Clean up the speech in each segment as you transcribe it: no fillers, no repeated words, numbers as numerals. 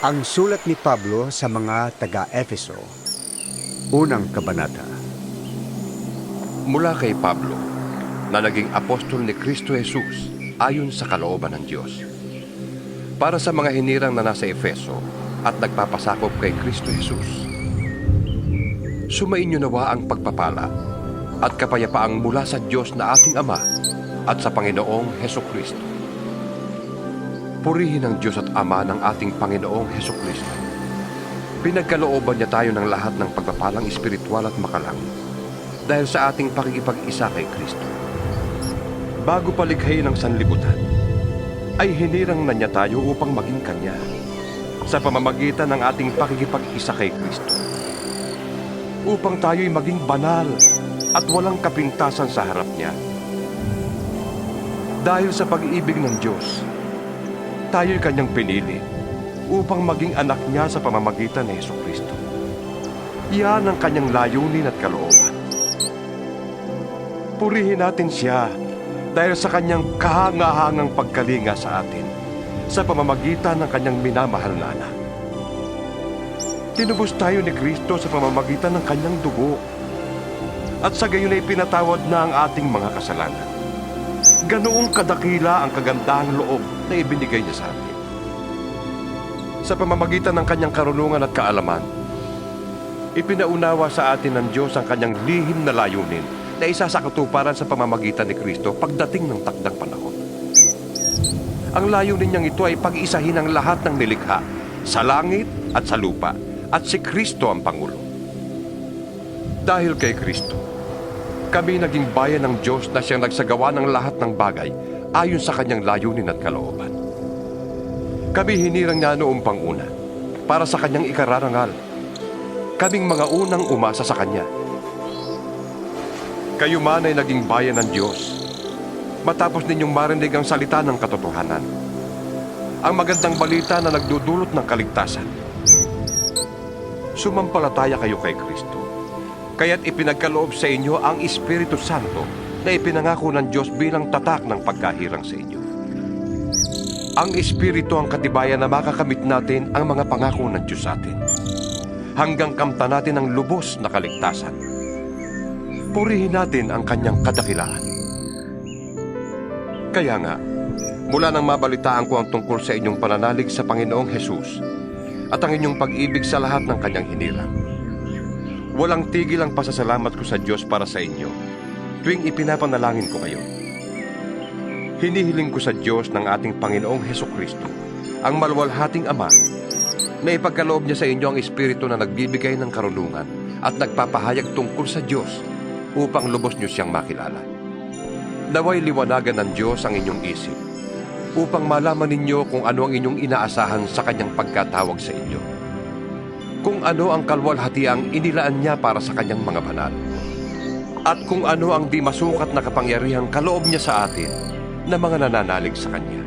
Ang sulat ni Pablo sa mga taga-Efeso, unang kabanata. Mula kay Pablo, na naging apostol ni Kristo Jesus ayon sa kalooban ng Diyos. Para sa mga hinirang na nasa Efeso at nagpapasakop kay Kristo Jesus. Sumainyo nawa ang pagpapala at kapayapaang mula sa Diyos na ating Ama at sa Panginoong Hesukristo. Purihin ang Diyos at Ama ng ating Panginoong Hesukristo. Pinagkalooban niya tayo ng lahat ng pagpapalang espiritual at makalangit dahil sa ating pakikipag-isa kay Kristo. Bago palikhain ang sanlibutan, ay hinirang na niya tayo upang maging Kanya sa pamamagitan ng ating pakikipag-isa kay Kristo. Upang tayo'y maging banal at walang kapintasan sa harap niya. Dahil sa pag-ibig ng Diyos, tayo'y Kanyang pinili upang maging anak niya sa pamamagitan ni Hesukristo. Iyan ang Kanyang layunin at kalooban. Purihin natin siya dahil sa Kanyang kahangahangang pagkalinga sa atin sa pamamagitan ng Kanyang minamahal na anak. Tinubos tayo ni Kristo sa pamamagitan ng Kanyang dugo at sa gayon ay pinatawad na ang ating mga kasalanan. Ganoong kadakila ang kagandahang loob na ibinigay niya sa atin. Sa pamamagitan ng Kanyang karunungan at kaalaman, ipinaunawa sa atin ng Diyos ang Kanyang lihim na layunin na isa sa katuparan sa pamamagitan ni Kristo pagdating ng takdang panahon. Ang layunin niyang ito ay pag-isahin ang lahat ng nilikha sa langit at sa lupa at si Kristo ang Pangulo. Dahil kay Kristo, kami naging bayan ng Diyos na siyang nagsagawa ng lahat ng bagay ayon sa Kanyang layunin at kalooban. Kami hinirang niya noong panguna para sa Kanyang ikararangal. Kaming mga unang umasa sa Kanya. Kayo man ay naging bayan ng Diyos matapos ninyong marinig ang salita ng katotohanan, ang magandang balita na nagdudulot ng kaligtasan. Sumampalataya kayo kay Kristo, kaya't ipinagkaloob sa inyo ang Espiritu Santo na ipinangako ng Diyos bilang tatak ng pagkahirang sa inyo. Ang Espiritu ang katibayan na makakamit natin ang mga pangako ng Diyos sa atin, hanggang kamtan natin ang lubos na kaligtasan. Purihin natin ang Kanyang kadakilaan. Kaya nga, mula nang mabalitaan ko ang tungkol sa inyong pananalig sa Panginoong Hesus at ang inyong pag-ibig sa lahat ng Kanyang hinirang, walang tigil ang pasasalamat ko sa Diyos para sa inyo tuwing ipinapanalangin ko kayo. Hinihiling ko sa Diyos ng ating Panginoong Hesukristo, ang maluwalhating Ama, na ipagkaloob niya sa inyo ang Espiritu na nagbibigay ng karunungan at nagpapahayag tungkol sa Diyos upang lubos niyo siyang makilala. Naway liwanagan ng Diyos ang inyong isip upang malaman ninyo kung ano ang inyong inaasahan sa Kanyang pagkatawag sa inyo. Kung ano ang kalwalhatiang inilaan niya para sa Kanyang mga banal. At kung ano ang di masukat na kapangyarihang kaloob niya sa atin na mga nananalig sa Kanya.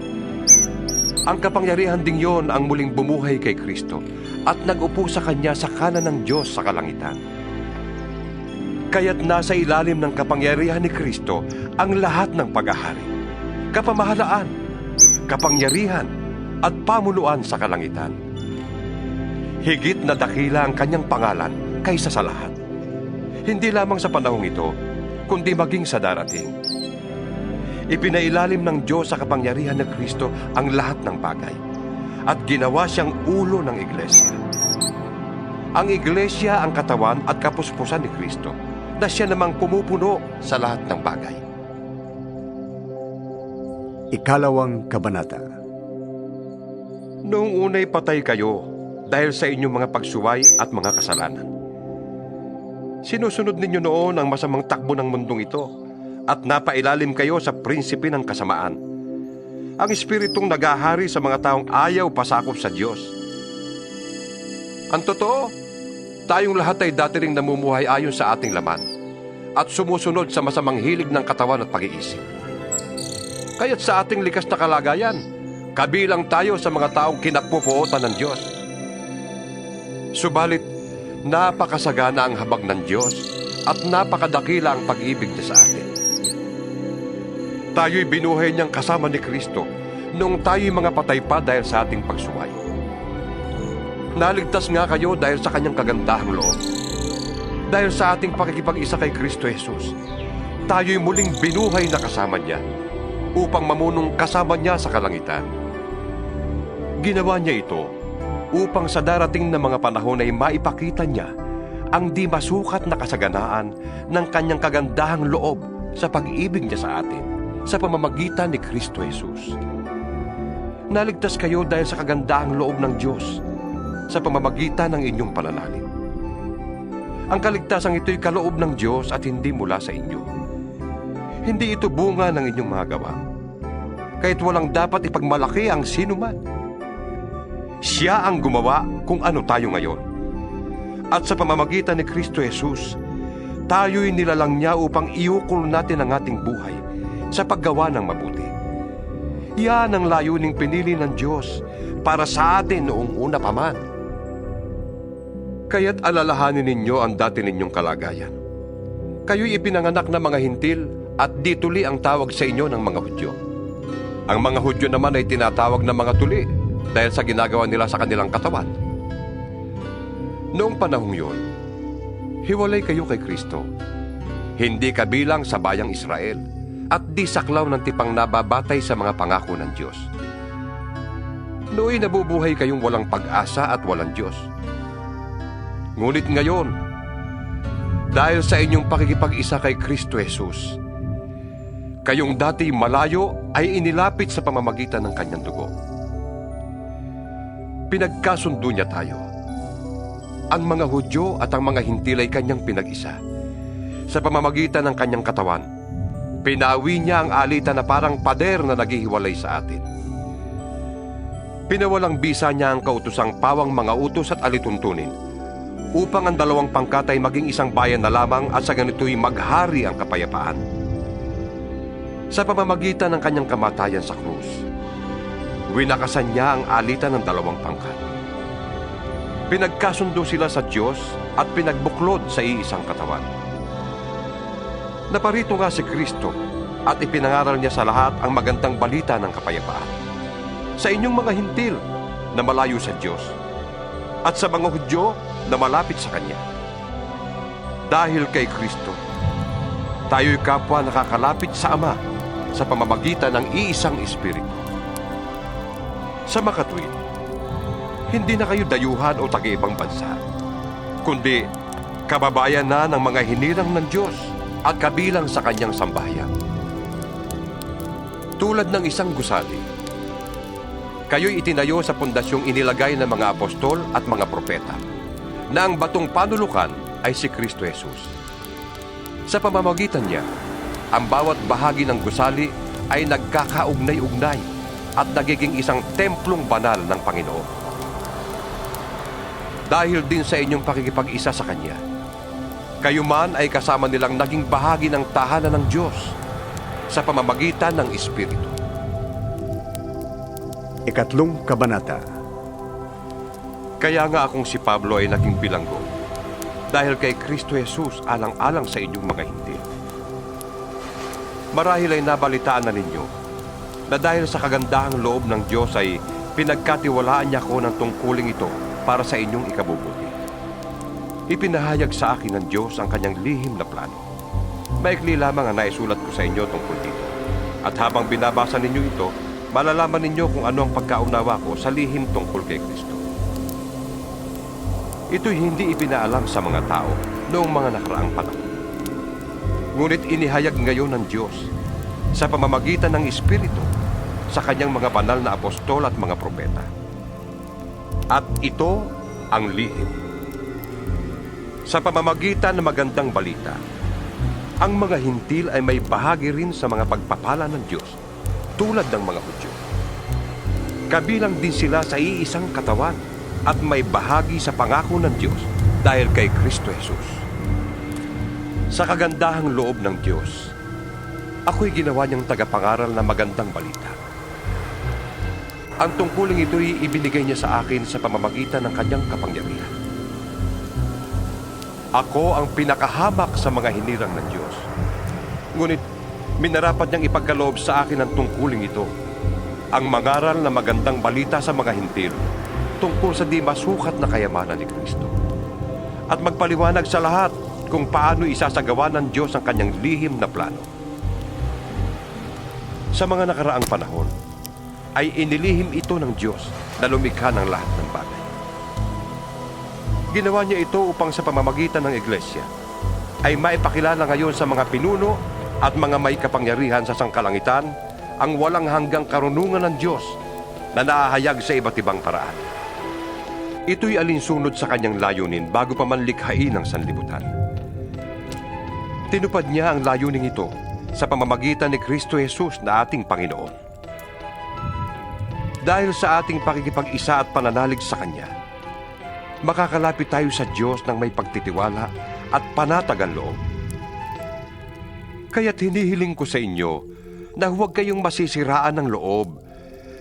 Ang kapangyarihan ding yon ang muling bumuhay kay Kristo at nag-upo sa Kanya sa kanan ng Diyos sa kalangitan. Kaya't nasa ilalim ng kapangyarihan ni Kristo ang lahat ng paghahari, kapamahalaan, kapangyarihan at pamuluan sa kalangitan. Higit na dakila ang Kanyang pangalan kaysa sa lahat. Hindi lamang sa panahong ito, kundi maging sa darating. Ipinailalim ng Diyos sa kapangyarihan ng Kristo ang lahat ng bagay at ginawa siyang ulo ng Iglesia. Ang Iglesia ang katawan at kapuspusan ni Kristo na siya namang pumupuno sa lahat ng bagay. Ikalawang kabanata. Noong unay patay kayo dahil sa inyong mga pagsuway at mga kasalanan. Sinusunod ninyo noon ang masamang takbo ng mundong ito at napailalim kayo sa prinsipe ng kasamaan, ang espiritong nagahari sa mga taong ayaw pasakop sa Diyos. Ang totoo, tayong lahat ay dati ring namumuhay ayon sa ating laman at sumusunod sa masamang hilig ng katawan at pag-iisip. Kaya't sa ating likas na kalagayan, kabilang tayo sa mga taong kinagpupuotan ng Diyos. Subalit, napakasagana ang habag ng Diyos at napakadakila ang pag-ibig niya sa atin. Tayo'y binuhay niyang kasama ni Kristo noong tayo'y mga patay pa dahil sa ating pagsuway. Naligtas nga kayo dahil sa kanyang kagandahang loob. Dahil sa ating pakikipag-isa kay Kristo Jesus, tayo'y muling binuhay na kasama niya upang mamunong kasama niya sa kalangitan. Ginawa niya ito upang sa darating na mga panahon ay maipakita niya ang di masukat na kasaganaan ng kanyang kagandahang loob sa pag-ibig niya sa atin sa pamamagitan ni Kristo Jesus. Naligtas kayo dahil sa kagandahang loob ng Diyos sa pamamagitan ng inyong pananalig. Ang kaligtasang ito'y kaloob ng Diyos at hindi mula sa inyo. Hindi ito bunga ng inyong mga gawa, kahit walang dapat ipagmalaki ang sinuman. Siya ang gumawa kung ano tayo ngayon. At sa pamamagitan ni Kristo Jesus, tayo'y nilalang niya upang iukol natin ang ating buhay sa paggawa ng mabuti. Yan ang layuning pinili ng Diyos para sa atin noong una pa man. Kaya't alalahanin ninyo ang dati ninyong kalagayan. Kayo'y ipinanganak na mga hintil at di tuli ang tawag sa inyo ng mga Hudyo. Ang mga Hudyo naman ay tinatawag na mga tuli dahil sa ginagawa nila sa kanilang katawan. Noong panahong yun, hiwalay kayo kay Kristo. Hindi kabilang sa bayang Israel at di saklaw ng tipang nababatay sa mga pangako ng Diyos. Nooy nabubuhay kayong walang pag-asa at walang Diyos. Ngunit ngayon, dahil sa inyong pakikipag-isa kay Kristo Jesus, kayong dati malayo ay inilapit sa pamamagitan ng kanyang dugo. Pinagkasundo niya tayo. Ang mga Hudyo at ang mga hintil ay kanyang pinag-isa. Sa pamamagitan ng kanyang katawan, pinawi niya ang alitan na parang pader na naghihiwalay sa atin. Pinawalang bisa niya ang kautusang pawang mga utos at alituntunin upang ang dalawang pangkat ay maging isang bayan na lamang at sa ganito'y maghari ang kapayapaan. Sa pamamagitan ng kanyang kamatayan sa krus, winakasan niya ang alitan ng dalawang pangkat. Pinagkasundo sila sa Diyos at pinagbuklod sa iisang katawan. Naparito nga si Kristo at ipinangaral niya sa lahat ang magandang balita ng kapayapaan. Sa inyong mga hintil na malayo sa Diyos at sa mga Hudyo na malapit sa Kanya. Dahil kay Kristo, tayo'y kapwa nakakalapit sa Ama sa pamamagitan ng iisang Espiritu. Sa makatwid, hindi na kayo dayuhan o taga-ibang bansa, kundi kababayan na ng mga hinirang ng Diyos at kabilang sa Kanyang sambahayan. Tulad ng isang gusali, kayo'y itinayo sa pundasyong inilagay ng mga apostol at mga propeta, na ang batong panulukan ay si Kristo Jesus. Sa pamamagitan niya, ang bawat bahagi ng gusali ay nagkakaugnay-ugnay at nagiging isang templong banal ng Panginoon. Dahil din sa inyong pakikipag-isa sa Kanya, kayo man ay kasama nilang naging bahagi ng tahanan ng Diyos sa pamamagitan ng Espiritu. Ikatlong kabanata. Kaya nga akong si Pablo ay naging bilanggo dahil kay Kristo Jesus alang-alang sa inyong mga hintil. Marahil ay nabalitaan na ninyo na dahil sa kagandahang loob ng Diyos ay pinagkatiwalaan niya ko ng tungkuling ito para sa inyong ikabubuti. Ipinahayag sa akin ng Diyos ang kanyang lihim na plano. Maikli lamang ang naisulat ko sa inyo tungkol dito. At habang binabasa ninyo ito, malalaman ninyo kung ano ang pagkaunawa ko sa lihim tungkol kay Kristo. Ito'y hindi ipinaalam sa mga tao noong mga nakaraang panahon. Ngunit inihayag ngayon ng Diyos sa pamamagitan ng Espiritu sa kanyang mga banal na apostol at mga propeta. At ito ang lihim. Sa pamamagitan ng magandang balita, ang mga hintil ay may bahagi rin sa mga pagpapala ng Diyos tulad ng mga Hudyo. Kabilang din sila sa iisang katawan at may bahagi sa pangako ng Diyos dahil kay Kristo Jesus. Sa kagandahang loob ng Diyos, ako'y ginawa niyang tagapangaral na magandang balita. Ang tungkuling ito'y ibinigay niya sa akin sa pamamagitan ng kanyang kapangyarihan. Ako ang pinakahamak sa mga hinirang ng Diyos. Ngunit minarapat niyang ipagkaloob sa akin ang tungkuling ito, ang mangaral na magandang balita sa mga hintil, tungkol sa di masukat na kayamanan ni Kristo. At magpaliwanag sa lahat kung paano isasagawa ng Diyos ang kanyang lihim na plano. Sa mga nakaraang panahon, ay inilihim ito ng Diyos na lumikha ng lahat ng bagay. Ginawa niya ito upang sa pamamagitan ng Iglesia ay maipakilala ngayon sa mga pinuno at mga may kapangyarihan sa sangkalangitan ang walang hanggang karunungan ng Diyos na naahayag sa iba't ibang paraan. Ito'y alinsunod sa kanyang layunin bago pa man likhain ang sanlibutan. Tinupad niya ang layunin ito sa pamamagitan ni Kristo Jesus na ating Panginoon. Dahil sa ating pakikipag-isa at pananalig sa Kanya, makakalapit tayo sa Diyos ng may pagtitiwala at panatagang loob. Kaya't hinihiling ko sa inyo na huwag kayong masisiraan ng loob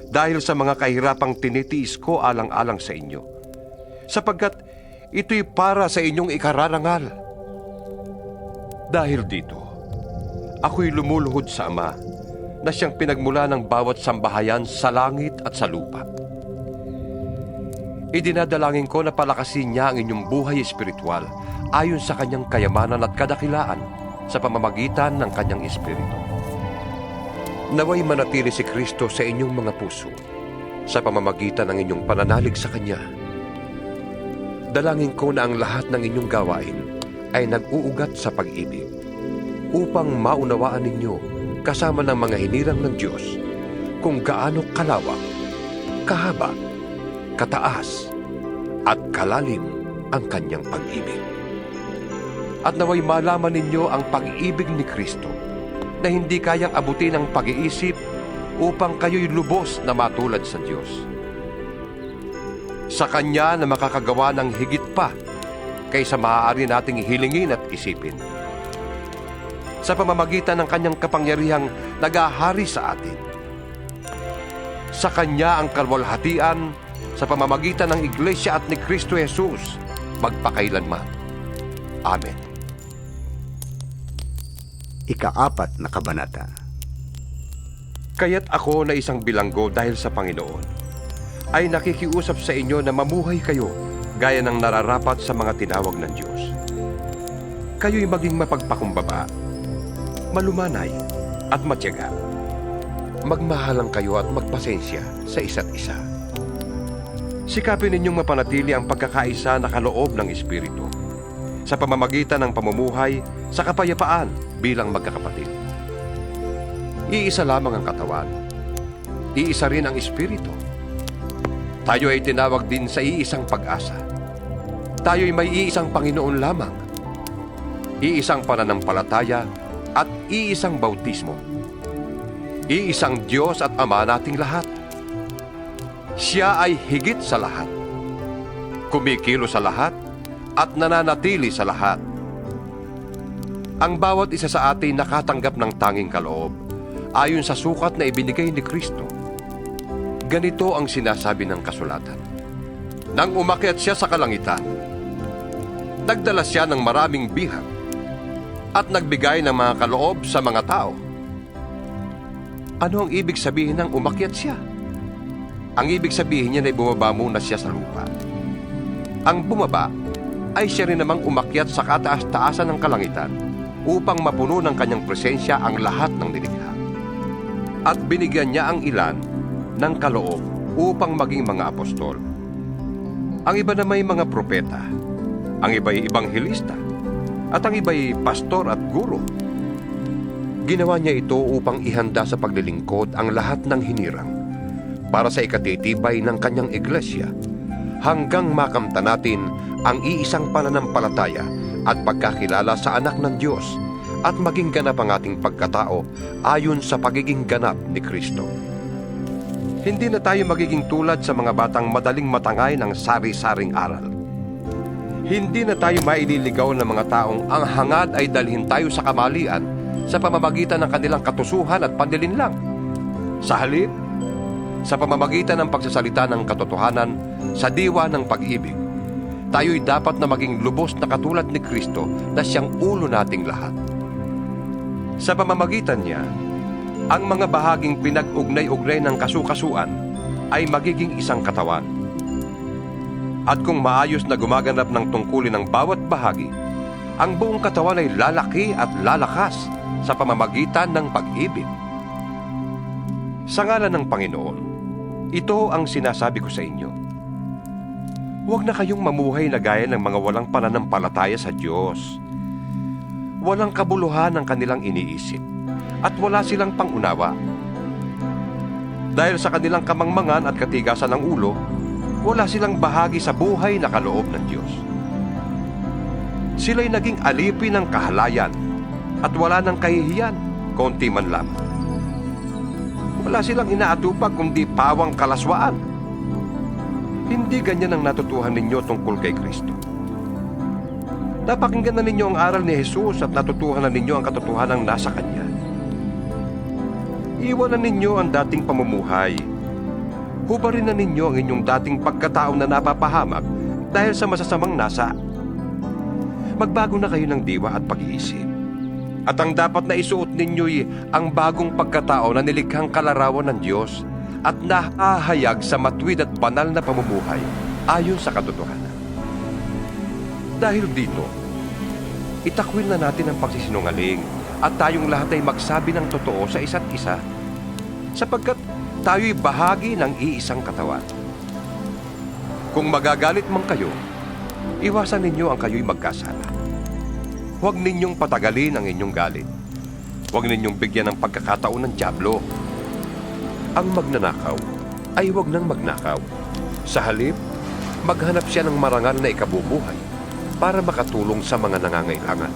dahil sa mga kahirapang tinitiis ko alang-alang sa inyo, sapagkat ito'y para sa inyong ikararangal. Dahil dito, ako'y lumuluhod sa Ama na siyang pinagmula ng bawat sambahayan sa langit at sa lupa. Idinadalangin ko na palakasin niya ang inyong buhay espiritual ayon sa kanyang kayamanan at kadakilaan sa pamamagitan ng kanyang espiritu. Naway manatili si Kristo sa inyong mga puso sa pamamagitan ng inyong pananalig sa Kanya. Dalangin ko na ang lahat ng inyong gawain ay nag-uugat sa pag-ibig upang maunawaan ninyo kasama ng mga hinirang ng Diyos kung gaano kalawak, kahaba, kataas, at kalalim ang kanyang pag-ibig. At naway malaman ninyo ang pag-ibig ni Kristo na hindi kayang abutin ng pag-iisip upang kayo'y lubos na matulad sa Diyos. Sa Kanya na makakagawa ng higit pa kaysa maaari nating hilingin at isipin. Sa pamamagitan ng kanyang kapangyarihang nagahari sa atin. Sa Kanya ang kalwalhatian sa pamamagitan ng Iglesia at ni Kristo Jesus magpakailanman. Amen. Ika-4 na kabanata. Kaya't ako na isang bilanggo dahil sa Panginoon ay nakikiusap sa inyo na mamuhay kayo gaya ng nararapat sa mga tinawag ng Diyos. Kayo'y maging mapagpakumbaba, malumanay at matyaga. Magmahalang kayo at magpasensya sa isa't isa. Sikapin ninyong mapanatili ang pagkakaisa na kaloob ng Espiritu sa pamamagitan ng pamumuhay sa kapayapaan bilang magkakapatid. Iisa lamang ang katawan. Iisa rin ang Espiritu. Tayo ay tinawag din sa iisang pag-asa. Tayo'y may iisang Panginoon lamang. Iisang pananampalataya at iisang bautismo. Iisang Diyos at Ama nating lahat. Siya ay higit sa lahat. Kumikilo sa lahat at nananatili sa lahat. Ang bawat isa sa atin nakatanggap ng tanging kaloob ayon sa sukat na ibinigay ni Kristo. Ganito ang sinasabi ng kasulatan. Nang umakyat siya sa kalangitan, nagdala siya ng maraming bihag at nagbigay ng mga kaloob sa mga tao. Ano ang ibig sabihin ng umakyat siya? Ang ibig sabihin niya ay bumaba muna siya sa lupa. Ang bumaba ay siya rin namang umakyat sa kataas-taasan ng kalangitan upang mapuno ng kanyang presensya ang lahat ng nilikha. At binigyan niya ang ilan ng kaloob upang maging mga apostol. Ang iba na may mga propeta, ang iba'y ibanghilista, at ang iba'y pastor at guro. Ginawa niya ito upang ihanda sa paglilingkod ang lahat ng hinirang para sa ikatitibay ng kanyang iglesia hanggang makamta natin ang iisang pananampalataya at pagkakilala sa anak ng Diyos at maging ganap ang ating pagkatao ayon sa pagiging ganap ni Kristo. Hindi na tayo magiging tulad sa mga batang madaling matangay ng sari-saring aral. Hindi na tayo maililigaw ng mga taong ang hangad ay dalhin tayo sa kamalian sa pamamagitan ng kanilang katusuhan at panlilinlang. Sa halip, sa pamamagitan ng pagsasalita ng katotohanan sa diwa ng pag-ibig, tayo'y dapat na maging lubos na katulad ni Kristo na siyang ulo nating lahat. Sa pamamagitan niya, ang mga bahaging pinag-ugnay-ugnay ng kasukasuan ay magiging isang katawan. At kung maayos na gumaganap ng tungkulin ng bawat bahagi, ang buong katawan ay lalaki at lalakas sa pamamagitan ng pag-ibig. Sa ngalan ng Panginoon, ito ang sinasabi ko sa inyo. Huwag na kayong mamuhay na gaya ng mga walang pananampalataya sa Diyos. Walang kabuluhan ang kanilang iniisip at wala silang pangunawa. Dahil sa kanilang kamangmangan at katigasan ng ulo, wala silang bahagi sa buhay na kaloob ng Diyos. Sila'y naging alipin ng kahalayan at wala ng kahihiyan, konti man lamang. Wala silang inaatupag kundi pawang kalaswaan. Hindi ganyan ang natutuhan ninyo tungkol kay Kristo. Napakinggan na ninyo ang aral ni Jesus at natutuhan na ninyo ang katotohanan ng nasa Kanya. Iwanan ninyo ang dating pamumuhay. Hubarin na ninyo ang inyong dating pagkatao na napapahamak dahil sa masasamang nasa. Magbago na kayo ng diwa at pag-iisip. At ang dapat na isuot ninyo'y ang bagong pagkatao na nilikhang kalarawan ng Diyos at nahahayag sa matuwid at banal na pamumuhay ayon sa katotohanan. Dahil dito, itakwil na natin ang pagsisinungaling at tayong lahat ay magsabi ng totoo sa isa't isa sapagkat tayo'y bahagi ng iisang katawan. Kung magagalit man kayo, iwasan ninyo ang kayo'y magkasala. Huwag ninyong patagalin ang inyong galit. Huwag ninyong bigyan ng pagkakataon ng dyablo. Ang magnanakaw ay huwag nang magnakaw. Sa halip, maghanap siya ng marangal na ikabubuhay para makatulong sa mga nangangailangan.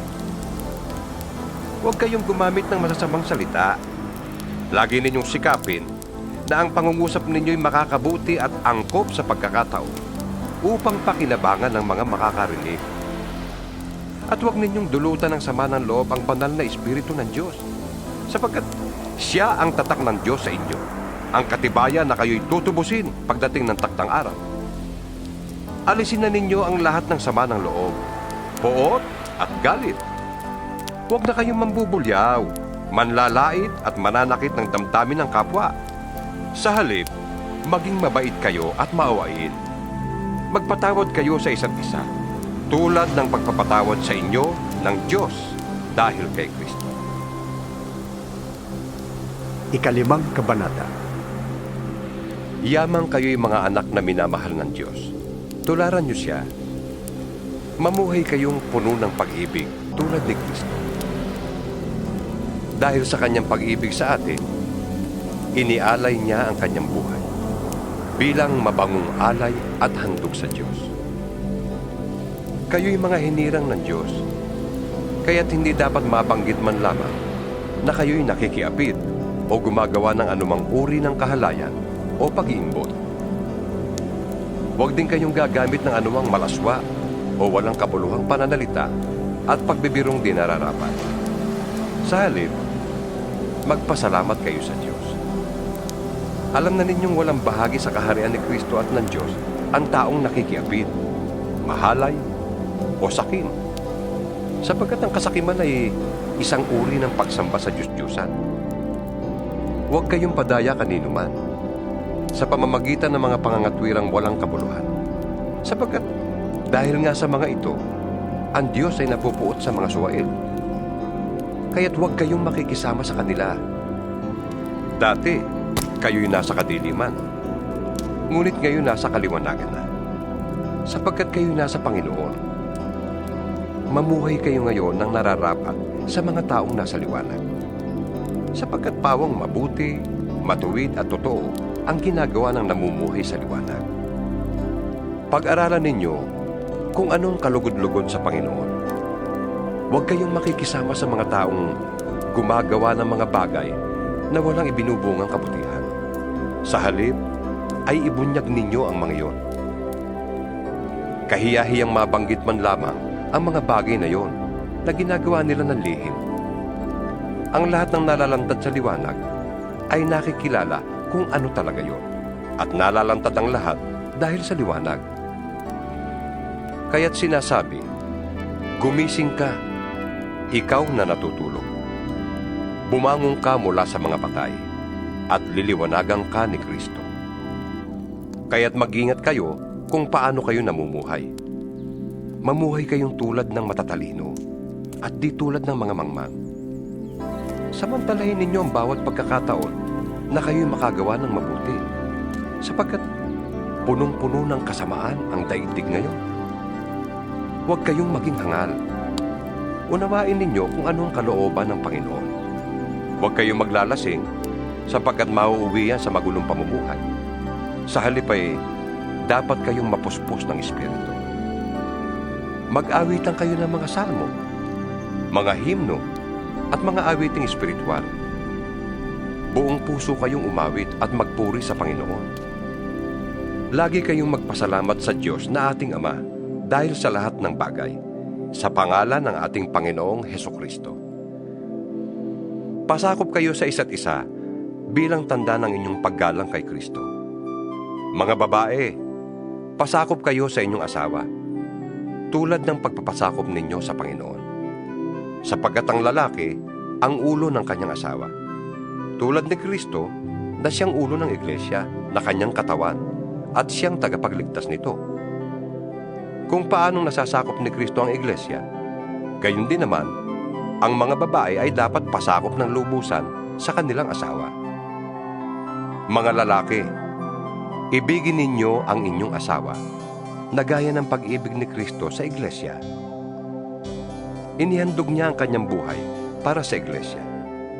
Huwag kayong gumamit ng masasamang salita. Lagi ninyong sikapin na ang pangungusap ninyo'y makakabuti at angkop sa pagkakataon upang pakinabangan ng mga makakarinig. At huwag ninyong dulutan ng sama ng loob ang banal na Espiritu ng Diyos, sapagkat siya ang tatak ng Diyos sa inyo, ang katibayan na kayo'y tutubusin pagdating ng taktang araw. Alisin na ninyo ang lahat ng sama ng loob, poot at galit. Huwag na kayong mambubulyaw, manlalait at mananakit ng damdamin ng kapwa. Sa halip, maging mabait kayo at maawain. Magpatawad kayo sa isa't isa, tulad ng pagpapatawad sa inyo ng Diyos dahil kay Kristo. Ikalimang kabanata. Yamang kayo'y mga anak na minamahal ng Diyos. Tularan niyo siya. Mamuhay kayong puno ng pag-ibig tulad ni Kristo. Dahil sa kanyang pag-ibig sa atin, inialay niya ang kanyang buhay bilang mabangong alay at handog sa Diyos. Kayo'y mga hinirang ng Diyos, kaya't hindi dapat mabanggit man lamang na kayo'y nakikiapid o gumagawa ng anumang uri ng kahalayan o pag-iimbot. Huwag din kayong gagamit ng anumang malaswa o walang kabuluhang pananalita at pagbibirong di nararapat. Sa halip, magpasalamat kayo sa Diyos. Alam na ninyong walang bahagi sa kaharian ni Kristo at ng Diyos ang taong nakikiapid, mahalay, o sakim, sapagkat ang kasakiman ay isang uri ng pagsamba sa Diyos-Diyusan. Huwag kayong padaya kanino man sa pamamagitan ng mga pangangatwirang walang kabuluhan, sapagkat dahil nga sa mga ito, ang Diyos ay napupuot sa mga suwail. Kaya't huwag kayong makikisama sa kanila. Dati, kayo'y nasa kadiliman, ngunit ngayon nasa kaliwanagan na, sapagkat kayo'y nasa Panginoon. Mamuhay kayo ngayon ng nararapat sa mga taong nasa liwanag, sapagkat pawang mabuti, matuwid at totoo ang ginagawa ng namumuhay sa liwanag. Pag-aralan ninyo kung anong kalugod-lugod sa Panginoon. Huwag kayong makikisama sa mga taong gumagawa ng mga bagay na walang ibinubungang kabutihan. Sa halip, ay ibunyag ninyo ang mga iyon. Kahiya-hiyang mabanggit man lamang ang mga bagay na iyon na ginagawa nila ng lihim. Ang lahat ng nalalantad sa liwanag ay nakikilala kung ano talaga iyon, at nalalantad ang lahat dahil sa liwanag. Kaya't sinasabi, gumising ka, ikaw na natutulog. Bumangon ka mula sa mga patay, at liliwanagan ka ni Kristo. Kaya't mag-ingat kayo kung paano kayo namumuhay. Mamuhay kayong tulad ng matatalino at di tulad ng mga mangmang. Samantalahin ninyo ang bawat pagkakataon na kayo'y makagawa ng mabuti, sapagkat punong-puno ng kasamaan ang daigdig ngayon. Huwag kayong maging hangal. Unawain ninyo kung ano ang kalooban ng Panginoon. Huwag kayong maglalasing, sapagkat mauuwi yan sa magulong pamumuhay. Sa halip ay dapat kayong mapuspos ng Espiritu. Mag-awitan kayo ng mga salmo, mga himno, at mga awiting espiritual. Buong puso kayong umawit at magpuri sa Panginoon. Lagi kayong magpasalamat sa Diyos na ating Ama dahil sa lahat ng bagay, sa pangalan ng ating Panginoong Hesukristo. Pasakop kayo sa isa't isa bilang tanda ng inyong paggalang kay Kristo. Mga babae, pasakop kayo sa inyong asawa, tulad ng pagpapasakop ninyo sa Panginoon. Sapagkat ang lalaki, ang ulo ng kanyang asawa, tulad ni Kristo na siyang ulo ng iglesia na kanyang katawan at siyang tagapagligtas nito. Kung paanong nasasakop ni Kristo ang iglesia, gayon din naman, ang mga babae ay dapat pasakop ng lubusan sa kanilang asawa. Mga lalaki, ibigin ninyo ang inyong asawa na gaya ng pag-ibig ni Kristo sa iglesia. Inihandog niya ang kanyang buhay para sa iglesia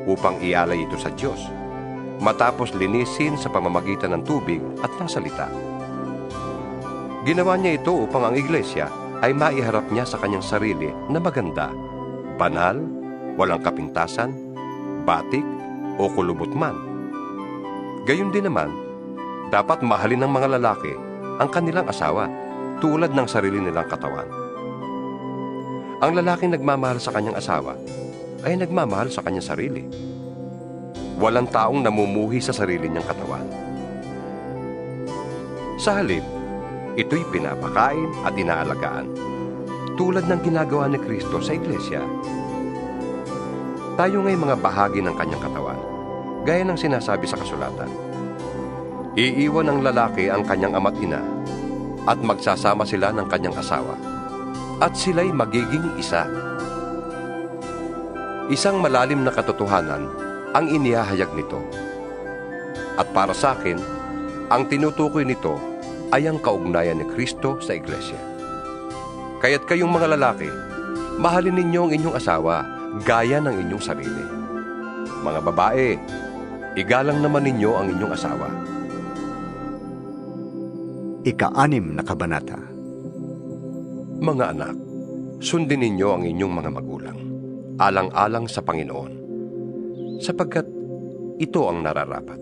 upang ialay ito sa Diyos, matapos linisin sa pamamagitan ng tubig at ng salita. Ginawa niya ito upang ang iglesia ay maiharap niya sa kanyang sarili na maganda, banal, walang kapintasan, batik o kulubot man. Gayon din naman, dapat mahalin ng mga lalaki ang kanilang asawa tulad ng sarili nilang katawan. Ang lalaking nagmamahal sa kanyang asawa ay nagmamahal sa kanyang sarili. Walang taong namumuhi sa sarili niyang katawan. Sa halip, ito'y pinapakain at inaalagaan, tulad ng ginagawa ni Kristo sa iglesia. Tayo nga'y mga bahagi ng kanyang katawan, gaya ng sinasabi sa kasulatan. Iiwan ng lalaki ang kanyang ama't ina, at magsasama sila ng kanyang asawa, at sila'y magiging isa. Isang malalim na katotohanan ang inihahayag nito. At para sa akin, ang tinutukoy nito ay ang kaugnayan ni Kristo sa iglesia. Kaya't kayong mga lalaki, mahalin ninyo ang inyong asawa gaya ng inyong sarili. Mga babae, igalang naman ninyo ang inyong asawa. Ika-6 na kabanata. Mga anak, sundin ninyo ang inyong mga magulang, alang-alang sa Panginoon, sapagkat ito ang nararapat.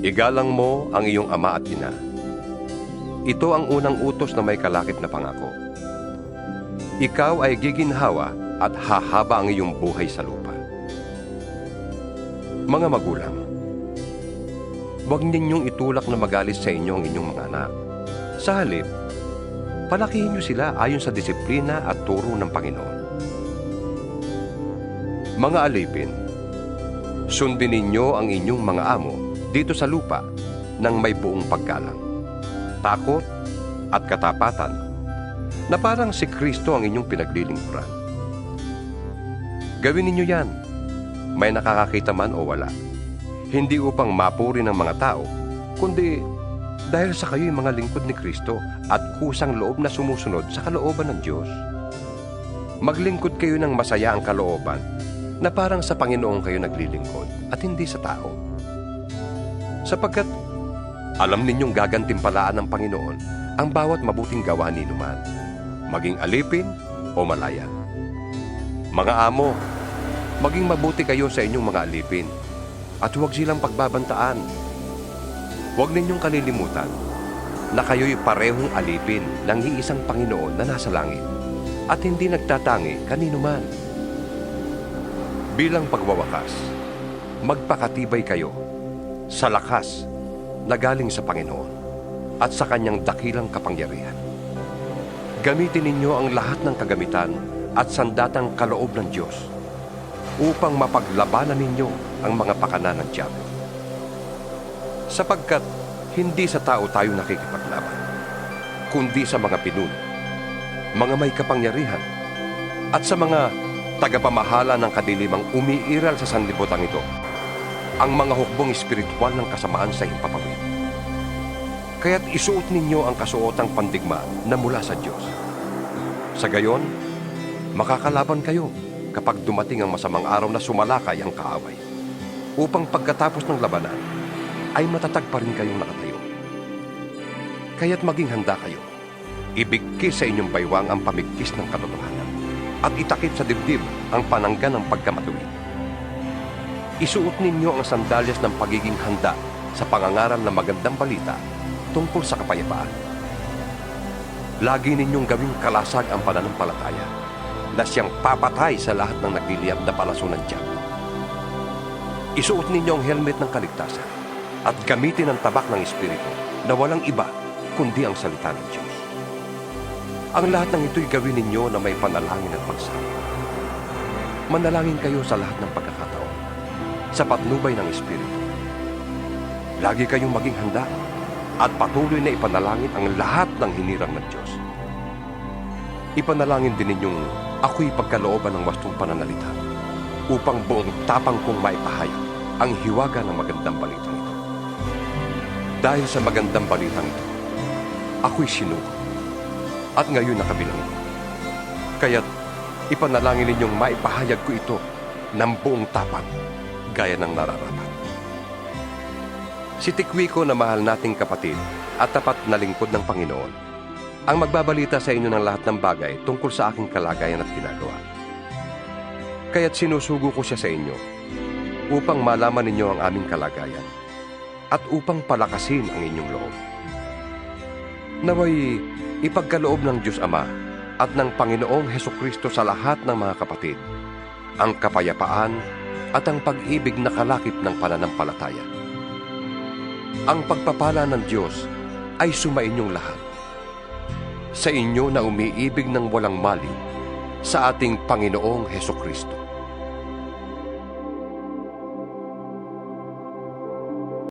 Igalang mo ang iyong ama at ina. Ito ang unang utos na may kalakip na pangako. Ikaw ay giginhawa at hahaba ang iyong buhay sa lupa. Mga magulang, huwag ninyong itulak na magalis sa inyo ang inyong mga anak. Sa halip, palakihin niyo sila ayon sa disiplina at turo ng Panginoon. Mga alipin, sundin ninyo ang inyong mga amo dito sa lupa ng may buong paggalang, takot at katapatan, na parang si Kristo ang inyong pinaglilingkuran. Gawin ninyo yan, may nakakakita man o wala, hindi upang mapuri ng mga tao, kundi dahil sa kayo'y mga lingkod ni Kristo at kusang loob na sumusunod sa kalooban ng Diyos. Maglingkod kayo ng masaya ang kalooban na parang sa Panginoon kayo naglilingkod at hindi sa tao. Sapagkat alam ninyong gagantimpalaan ng Panginoon ang bawat mabuting gawa ninuman, maging alipin o malaya. Mga amo, maging mabuti kayo sa inyong mga alipin at huwag silang pagbabantaan. Huwag ninyong kalilimutan na kayo'y parehong alipin ng iisang Panginoon na nasa langit at hindi nagtatangi kanino man. Bilang pagwawakas, magpakatibay kayo sa lakas na galing sa Panginoon at sa kanyang dakilang kapangyarihan. Gamitin ninyo ang lahat ng kagamitan at sandatang kaloob ng Diyos upang mapaglabanan ninyo ang mga pakana ng diablo. Sapagkat hindi sa tao tayo nakikipaglaban, kundi sa mga pinuno, mga may kapangyarihan, at sa mga tagapamahala ng kadilimang umiiral sa sanlibutan ito, ang mga hukbong espiritual ng kasamaan sa himpapawid. Kaya't isuot ninyo ang kasuotang pandigma na mula sa Diyos. Sa gayon, makakalaban kayo kapag dumating ang masamang araw na sumalakay ang kaaway, upang pagkatapos ng labanan ay matatag pa rin kayong nakatayo. Kaya't maging handa kayo. Ibigkis sa inyong baywang ang pamigkis ng katotohanan at itakip sa dibdib ang panangga ng pagkamatuwid. Isuot ninyo ang sandalyas ng pagiging handa sa pangangaral ng magandang balita tungkol sa kapayapaan. Lagi ninyong gawing kalasag ang pananampalataya na siyang papatay sa lahat ng nagliliyab na palaso ng diablo. Isuot ninyo ang helmet ng kaligtasan at gamitin ang tabak ng Espiritu na walang iba kundi ang salita ng Diyos. Ang lahat ng ito'y gawin ninyo na may panalangin at pagsama. Manalangin kayo sa lahat ng pagkakataon, sa patnubay ng Espiritu. Lagi kayong maging handa at patuloy na ipanalangin ang lahat ng hinirang ng Diyos. Ipanalangin din ninyong ako'y pagkalooban ng wastong pananalita upang buong tapang kong maipahayag ang hiwaga ng magandang balitang ito. Dahil sa magandang balitang ito, ako'y sinuko at ngayon nakabilang ko. Kaya't ipanalangin ninyong maipahayag ko ito ng buong tapang gaya ng nararapat. Si Tikwico na mahal nating kapatid at tapat na lingkod ng Panginoon ang magbabalita sa inyo ng lahat ng bagay tungkol sa aking kalagayan at ginagawa. Kaya't sinusugo ko siya sa inyo upang malaman ninyo ang aming kalagayan at upang palakasin ang inyong loob. Naway ipagkaloob ng Diyos Ama at ng Panginoong Hesukristo sa lahat ng mga kapatid ang kapayapaan at ang pag-ibig na kalakip ng pananampalataya. Ang pagpapala ng Diyos ay sumainyong lahat. Sa inyo na umiibig ng walang mali sa ating Panginoong Hesukristo.